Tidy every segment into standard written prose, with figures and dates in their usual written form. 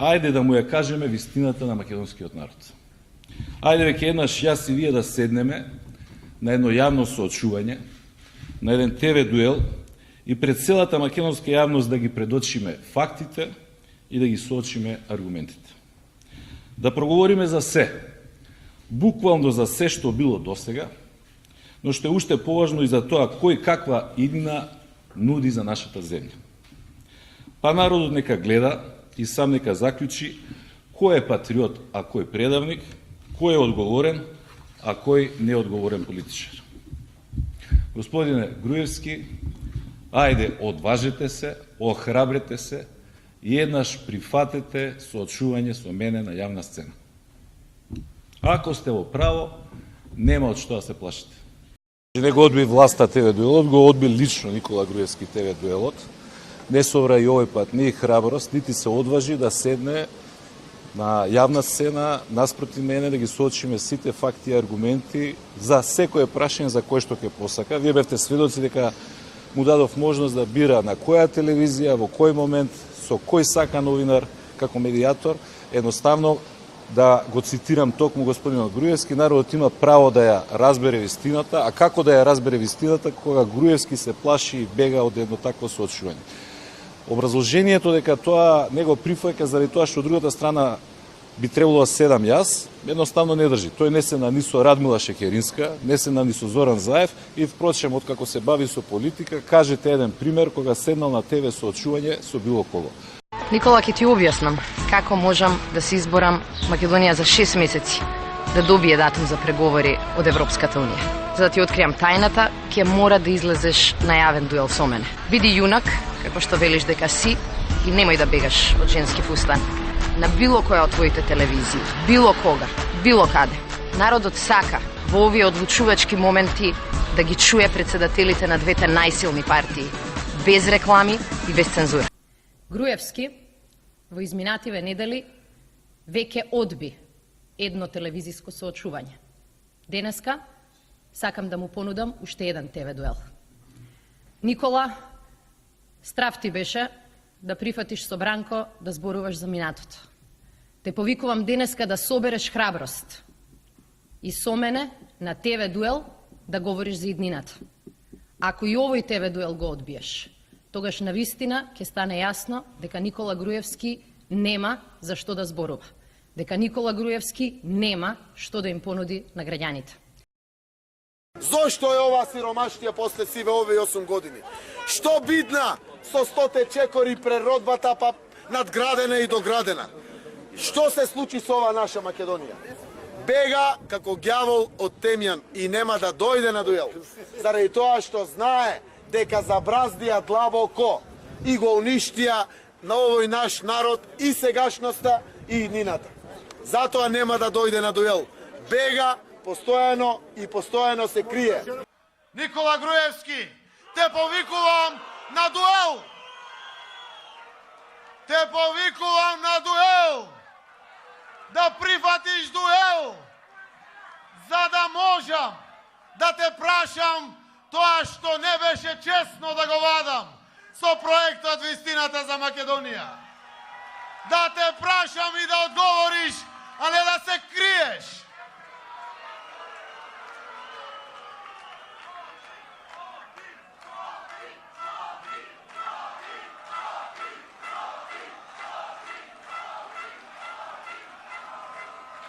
Ајде да му ја кажеме вистината на македонскиот народ. Ајде веќе еднаш јас и вие да седнеме на едно јавно соочување, на еден ТВ дуел и пред целата македонска јавност да ги предочиме фактите и да ги соочиме аргументите. Да проговориме за се, буквално за се што било досега, но што е уште поважно и за тоа кој каква иднина нуди за нашата земја. Па народот нека гледа и сам нека заклучи кој е патриот, а кој предавник, кој е одговорен, а кој неодговорен политичар. Господине Груевски, ајде одважете се, охрабрете се и еднаш прифатете соочување со мене на јавна сцена. Ако сте во право, нема од што да се плашите. Не го одби власта ТВ дуелот, го одби лично Никола Груевски ТВ дуелот. Не собра и овој пат ни храброст, нити се одважи да седне на јавна сцена наспроти мене да ги соочиме сите факти и аргументи за секое прашање за кој што ќе посака. Вие бевте сведоци дека му дадов можност да бира на која телевизија, во кој момент, со кој сака новинар како медијатор. Едноставно да го цитирам токму господинот Груевски, народот има право да ја разбере вистината, а како да ја разбере вистината кога Груевски се плаши и бега од едно такво соочување. Образложението дека тоа не го прифаќа заради тоа што другата страна би требало да седам јас, едноставно не држи. Тој не се на ни со Радмила Шекеринска, не се на ни со Зоран Заев и впрочем, откако се бави со политика, кажете еден пример кога седнал на ТВ соочување со било кого. Никола, ќе ти објаснам како можам да се изборам Македонија за 6 месеци да добие датум за преговори од Европската унија. За да ти откријам тајната, ќе мора да излезеш на јавен дуел со мене. Биди јунак, како што велиш дека си, и немој да бегаш од женски фустан. На било која од твоите телевизии, било кога, било каде. Народот сака во овие одлучувачки моменти да ги чуе председателите на двете најсилни партии, без реклами и без цензура. Груевски во изминативе недели веќе одби едно телевизиско соочување. Денеска сакам да му понудам уште еден ТВ дуел. Никола, страв ти беше да прифатиш со Бранко да зборуваш за минатото. Те повикувам денеска да собереш храброст и со мене на ТВ дуел да говориш за иднината. Ако и овој ТВ дуел го одбиеш, тогаш навистина ќе стане јасно дека Никола Груевски нема за што да зборува. Дека Никола Груевски нема што да им понуди на граѓаните. Зошто е ова сиромаштија после сиве овие 8 години? Што бидна со 100 чекори преродбата па надградена и доградена? Што се случи со ова наша Македонија? Бега како ѓавол од темјан и нема да дојде на дуел. Заради тоа што знае дека забраздија длабоко и го уништија на овој наш народ и сегашноста и иднината. Затоа нема да дојде на дуел. Бега постојано и постојано се крие. Никола Груевски, те повикувам на дуел! Те повикувам на дуел! Да прифатиш дуел! За да можам да те прашам тоа што не беше честно да го вадам со проектот Вистината за Македонија. Да те прашам и да одговориш, а не да се криеш.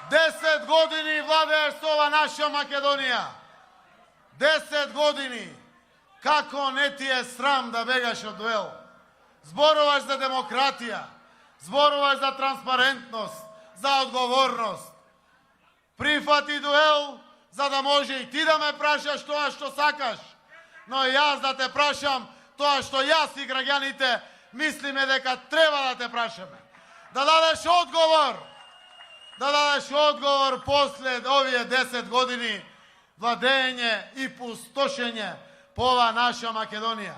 Десет години владееш со ова наша Македонија. 10 години. Како не ти е срам да бегаш од дуел? Зборуваш за демократија, зборуваш за транспарентност, за одговорност. Прифати дуел, за да може и ти да ме прашаш тоа што сакаш, но и јас да те прашам тоа што јас и граѓаните мислиме дека треба да те прашаме. Да дадеш одговор после овие 10 години владење и пустошење по ова наша Македонија.